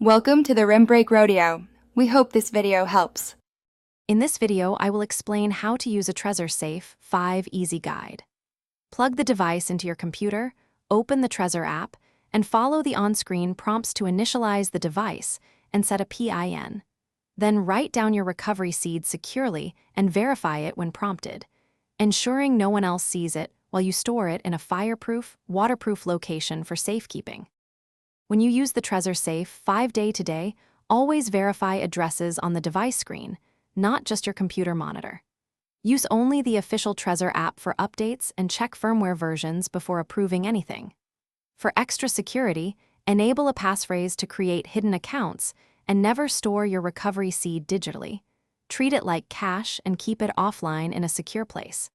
Welcome to the Rim Break Rodeo. We hope this video helps. In this video, I will explain how to use a Trezor Safe 5 Easy Guide. Plug the device into your computer, open the Trezor app, and follow the on-screen prompts to initialize the device and set a PIN. Then write down your recovery seed securely and verify it when prompted, ensuring no one else sees it while you store it in a fireproof, waterproof location for safekeeping. When you use the Trezor Safe 5 day to day, always verify addresses on the device screen, not just your computer monitor. Use only the official Trezor app for updates and check firmware versions before approving anything. For extra security, enable a passphrase to create hidden accounts and never store your recovery seed digitally. Treat it like cash and keep it offline in a secure place.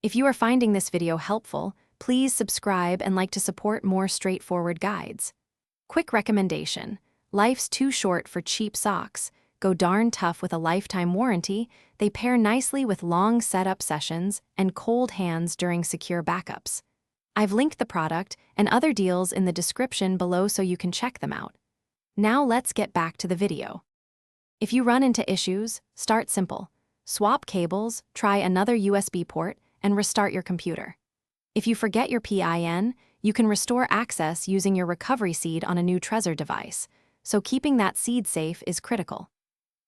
If you are finding this video helpful, please subscribe and like to support more straightforward guides. Quick recommendation: life's too short for cheap socks. Go darn tough with a lifetime warranty. They pair nicely with long setup sessions and cold hands during secure backups. I've linked the product and other deals in the description below so you can check them out. Now let's get back to the video. If you run into issues, start simple. Swap cables, try another USB port, and restart your computer. If you forget your PIN, you can restore access using your recovery seed on a new Trezor device, so keeping that seed safe is critical.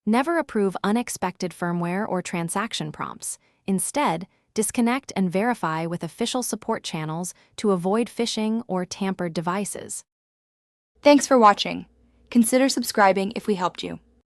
Never approve unexpected firmware or transaction prompts. Instead, disconnect and verify with official support channels to avoid phishing or tampered devices. Thanks for watching. Consider subscribing if we helped you.